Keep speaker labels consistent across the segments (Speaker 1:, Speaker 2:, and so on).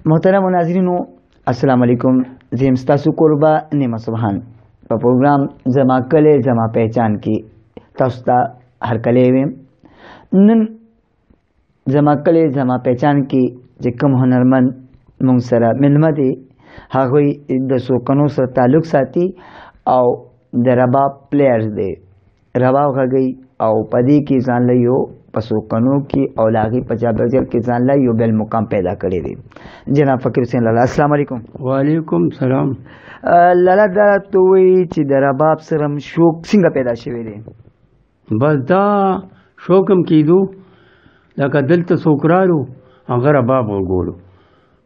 Speaker 1: محترم ناظرینو السلام علیکم. زم ستاسو قربا نیمه سبحان په پروګرام زما کله زما پہچان کې تاسو ته هر کله ویم. نن زما کله زما پہچان کې چې کوم هنرمند مونږ سره ملمه دي هغوی د سوکنو سره تعلق ساتي او د رباب پلیئرز دی. رباب غږی او پدې کې ځان له یو په سوکنو کې او لاغي په جابجر کې ځان له یو بل مقام پیدا کړی دی. جناب فقیر حسین لالا السلام علیکم.
Speaker 2: وعلیکم سلام.
Speaker 1: لالا دا ته وایي چې د رباب سره شوق څنګه پیدا شوی دی؟
Speaker 2: بس دا شوقم کېدو لکه دلته څوک رالو هغه رباب وګورو،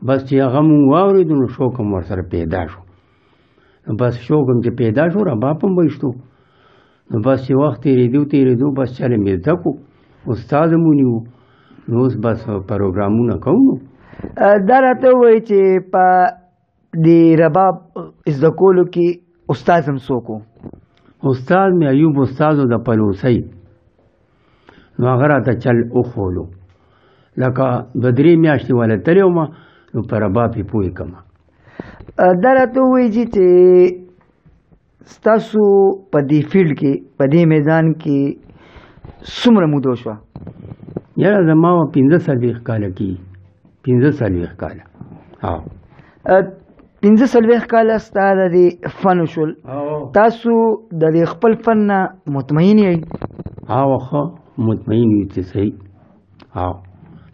Speaker 2: بس چې هغه مونږ واورېدو نو شوق هم ورسره پیدا شو. بس شوق هم چې پیدا شو رباب هم وایستو. نو بس چې وخت تېرېدو بس چلې مې زده کړو، استاد هم ونیو، نو اوس بس پروګرامونه کوو.
Speaker 1: دا راته ووایي چې په دې رباب زده کولو کې استاد هم څوک و؟
Speaker 2: استاد مې ایوب استاد و د پلوسۍ، نو هغه راته چل وښولو، لکه دوه درې میاشتې والا تللی وم نو په رباب یې پوه کړم.
Speaker 1: دا راته ووایي چې ستاسو په دې فیلډ کې په دې میدان کې څومره موده وشوه؟
Speaker 2: یاره زما 45 کاله کېږي. 45 کاله.
Speaker 1: 45 کاله ستا د دې فن وشول. تاسو د دې خپل فن نه مطمئن یئ؟
Speaker 2: ښه مطمئن یو چې صحیح.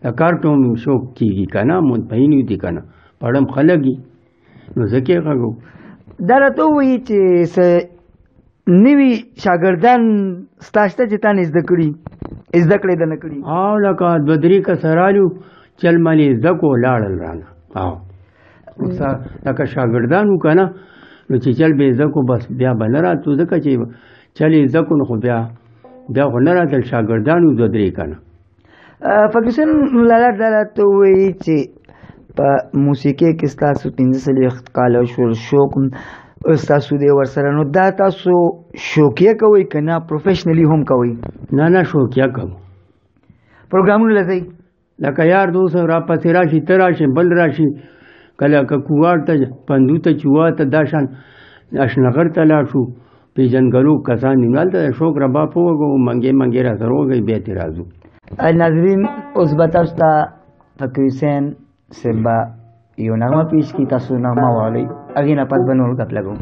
Speaker 2: د کار کوم شوق کېږي که نه، مطمئن یو دي که نه، پړم خلک یي نو ځکه یې غږو.
Speaker 1: دا راته ووایي چې څه نوي شاګردان ستا شته چې تا نه زده کړي ده نه کړي؟
Speaker 2: لکه دوه درې کسه رالو چل مال یې زده کړو لاړل رانه. لکه شاګردان وو که نه، نو چې چل به یې زده کړو بس بیا به نه راتلو، ځکه چې چل یې زده کړو نو خو بیا خو نه راتل شاګردان وو دوه درې که نه.
Speaker 1: فقیر حسین لالا دا راته ووایي چې په موسیقۍ کې ستاسو 45 کاله شول، شوق ستاسو دی ورسره، نو دا تاسو شوقیه کوئ که نه پروفیشنلي هم کوئ؟
Speaker 2: نه شوقیه کوم.
Speaker 1: پروګرامونه له ځئ؟
Speaker 2: لکه یار دوست راپسې راشي، ته راشي، بل راشي، کله که کوواړ ته، پندو ته، چووا ته، دا شان اشنغر ته لاړ شو، پیژنګلو کسان دي، هلته د شوق رباب ووږو، منګې را سره وږئ، بیا ترې راځو.
Speaker 1: ناظرین اوس به تاسو ته فقیر حسین صاحب به یو نغمه پیش کړي، تاسو نغمه واورئ، هغې نه پس به نور ګپ لګو.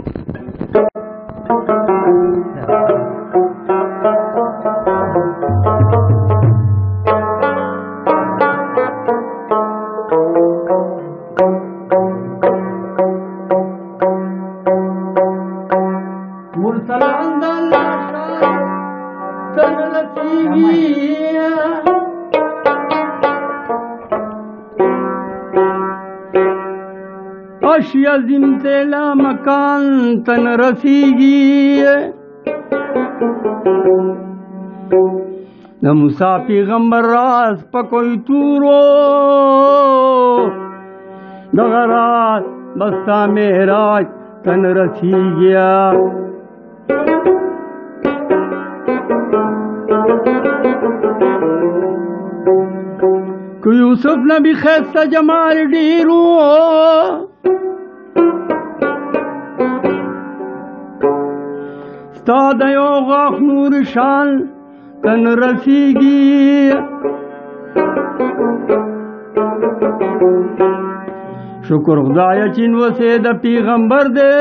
Speaker 2: عظیم تیلا مکان تن رسیگی، د موسی پیغمبر راز پکوی تورو، دغه راز بستا معراج تن رسیگیا. که یوسف نبی خیسته جمال ډیرو، ستا د یو غاښ نور شان تن رسیږي. شکر خدایه چې نوسې د پیغمبر دی،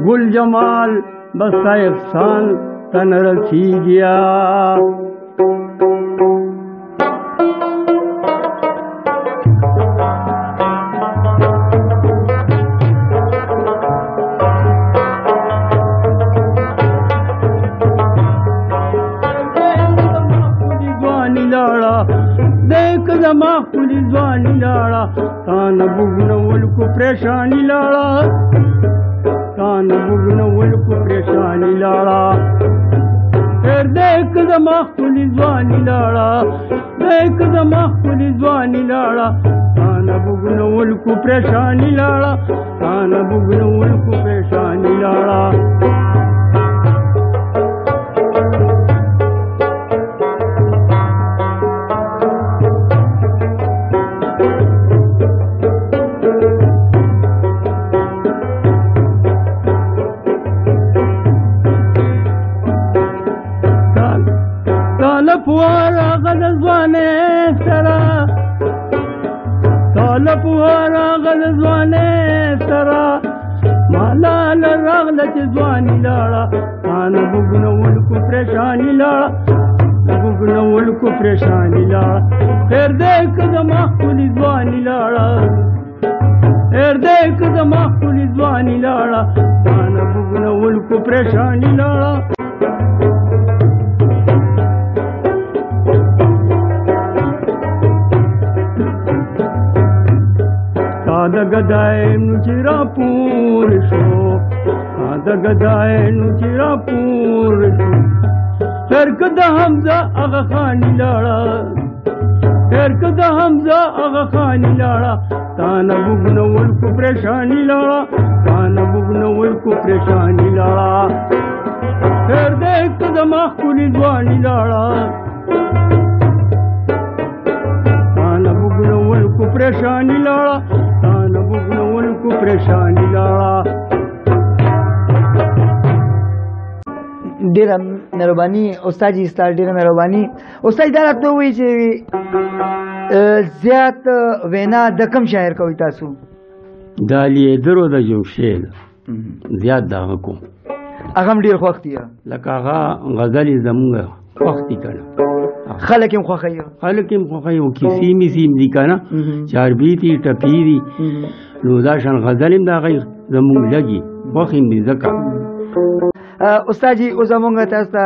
Speaker 2: ګل جمال بستا احسان تن رسیږي. زما خپلی ځواني لاړه، تا نه بوږنول کو پریشاني لاړه، تا نه بوږنول کو پریشاني لاړه. هر دیک زما خپلی ځواني لاړه، دیک زما خپلی ځواني لاړه، تا نه بوږنول کو پریشاني لاړه، تا نه بوږنول کو پریشاني لاړه. پوهه راغل ځوانۍ سره مالال راغله چې ځواني لاړه تانه بوګنول کو پریشاني لاړه بوګنول کو پریشاني لاړه خیر دې که زما ښکلي ځواني لاړه خیر دې که زما ښکلي ځواني لاړه تانه بوګنول کو پریشاني لاړه د ګدای نو چې راپور شو د ګدای نو چې راپور شو خیر که د حمزه هغه خاني لاړه خیر که د حمزه هغه خاني لاړه تانه بوګنول کو پریشاني لاړه تانه بوګنول کو پریشاني لاړه خیر دې که زما ښکلي ځواني لاړه تانه بوګنول کو پریشاني لاړه تانه بوګنول کو پریشاني لاړه
Speaker 1: ډیره مهرباني استاد جی ستاسو ډیره مهرباني استاد دا راته وایي چې زیات وینا د کم شاعر کوي تاسو
Speaker 2: دا لیدرو د جمشید زیات دغه کوم
Speaker 1: هغه هم ډیر خوښ دي
Speaker 2: لکه هغه غزلې زمونږ خوښ دي که نه
Speaker 1: خلک هم خوښوي
Speaker 2: خلک هم خوښوي او کیسې میسې هم دي که نه چاربیتي ټپي دي نو دا شان غزل هم د هغې زمونږ لګي خوښ هم دي ځکه
Speaker 1: استاد جي اوس زمونږ تاسو ته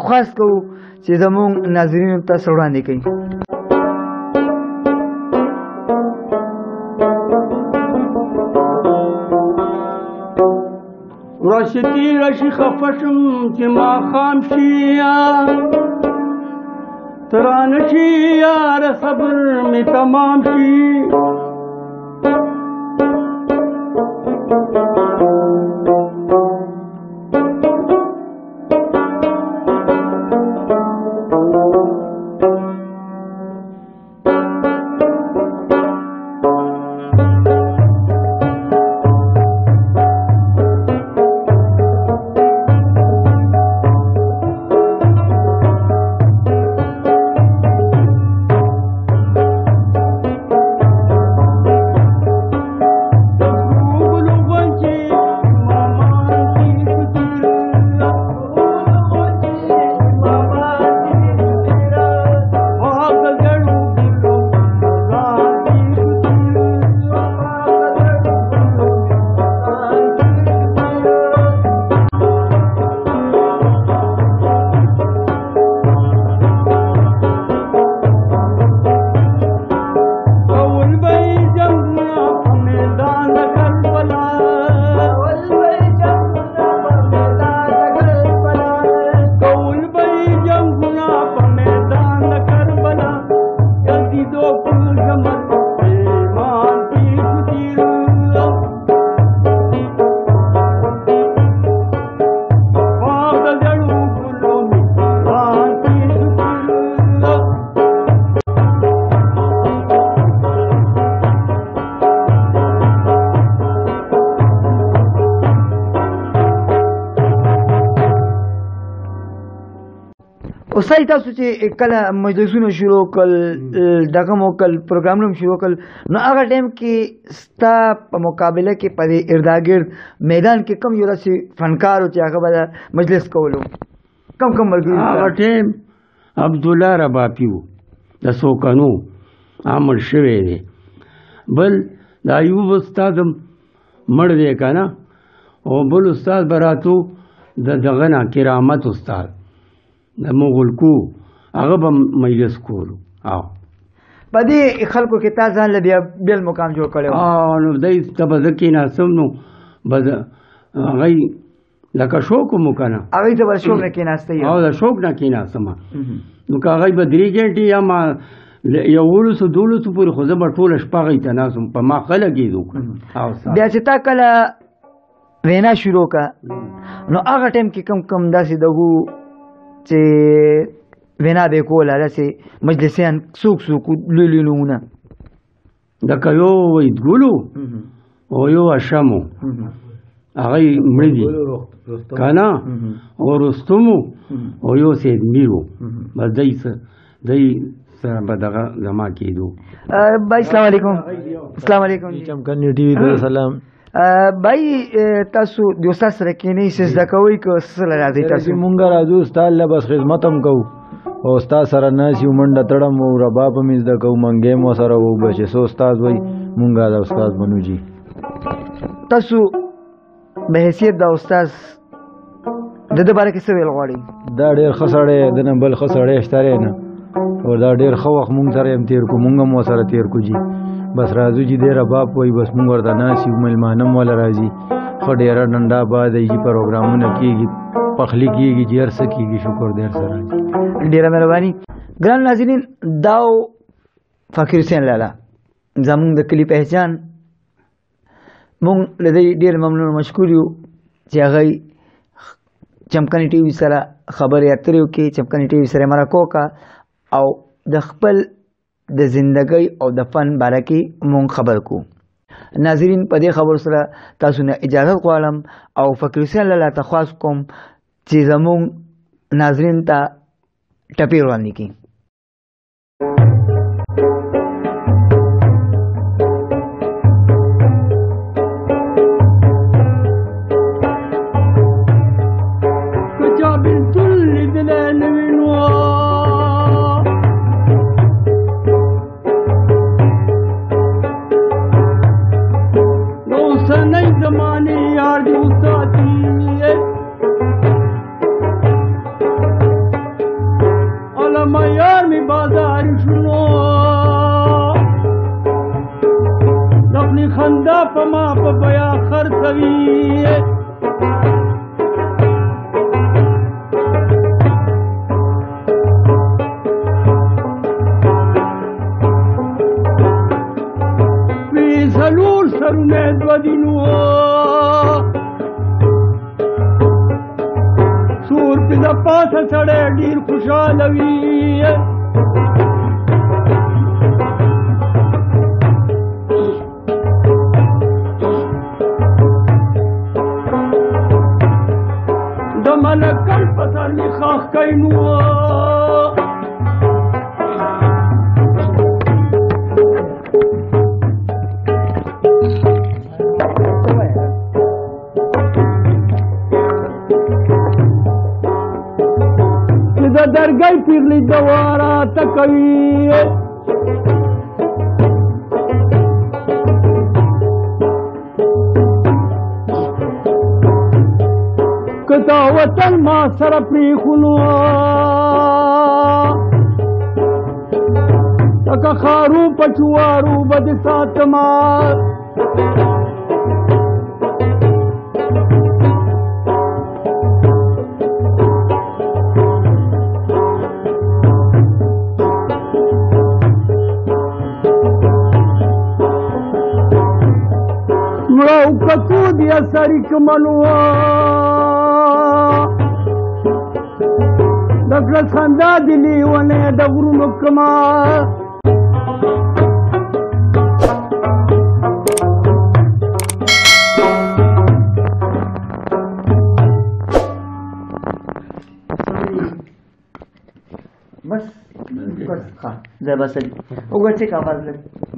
Speaker 1: خواست کوو چې زمونږ ناظرینو ته څه وړاندې کوي
Speaker 2: راشتی راشي خفه شم چې ماښام شي ترانه شي یاره صبر مې تمام شي
Speaker 1: استاد تاسو چې کله مجلسونه شروع کړل دغه مو کل پروګرامونه شروع کړل نو هغه ټایم کې ستا په مقابله کې په ارداګرد میدان کې کم یو راسي فنکار او چې هغه به مجلس کولو کم ملګري
Speaker 2: هغه ټایم عبد الله ربابي و د سوکانو عامل شوی دی بل د ایوب استاد مړ دی که نه او بل استاد به راتلو د دغه نه کرامت استاد د مغلکو هغه به مجلس کولو
Speaker 1: په دې خلکو کې تا ځان له بیا بېل مقام جوړ کړی
Speaker 2: نو دی ته به زه کېناستم نو به هغوی لکه شوق مو که نه
Speaker 1: هغوی ته به شوق نه کېناستی
Speaker 2: او د شوق نه کېناستم نو که هغوی به 3 ګنټې یا ما 11 12 پورې خو زه به ټوله شپه هغوی ته ناستم په ما ښه لګېدو
Speaker 1: بیا چې تا کله وینا شروع کړه نو هغه ټایم کې کم داسې دغو چې وینا به کوله داسې مجلسیان څوک لوی لوی نومونه
Speaker 2: لکه یو ویدګلو او یو اشمو هغوی مړه دي که نه او رستمو او یو سید میرو بس دی
Speaker 3: سره به دغه زما کېدو.
Speaker 1: بھائی السلام علیکم. السلام علیکم.
Speaker 4: چمکني ټي وي ته سلام.
Speaker 1: بھائی تاسو د استاد سره کینې سجده کوئ که سره راځي تاسو؟
Speaker 4: مونږ راځو استاد له بس خدمت هم کوو او استاد سره ناس یو منډه تړم او رباب هم زده کوو منګې مو سره وو بچې سو استاد وای مونږ دا استاد بنو جی.
Speaker 1: تاسو به حیثیت د استاد د دې باره کې څه ویل غواړئ؟
Speaker 4: دا ډېر ښه سړی د نه بل ښه سړی شته نه او دا ډېر ښه وخت مونږ سره هم تېر کو مونږ هم ورسره تېر کو جي. بس راځو چې دی رباب وایي بس مونږ ورته ناست یو مېلمانه هم والا راځي ښه ډېره ډنډا باد یي پروګرامونه کېږي پخلی کېږي چې هر څه کېږي شکر دی هر څه راځي.
Speaker 1: ډېره مهرباني. ګران ناظرین دا فقیر حسین لالا زمونږ د کلي پہچان مونږ له دې ډېر ممنون مشکور یو چې هغه چمکني ټي وي سره خبرې اترې وکړي چمکني ټي وي سره مرکه وکړه او د خپل د زندګۍ او د فن باره کې مونږ خبر کو. ناظرین په دې خبرو سره تاسو نه اجازه غواړم او فقیر حسین لالا ته خواست کوم چې زمونږ ناظرین ته ټپې وړاندې کړي.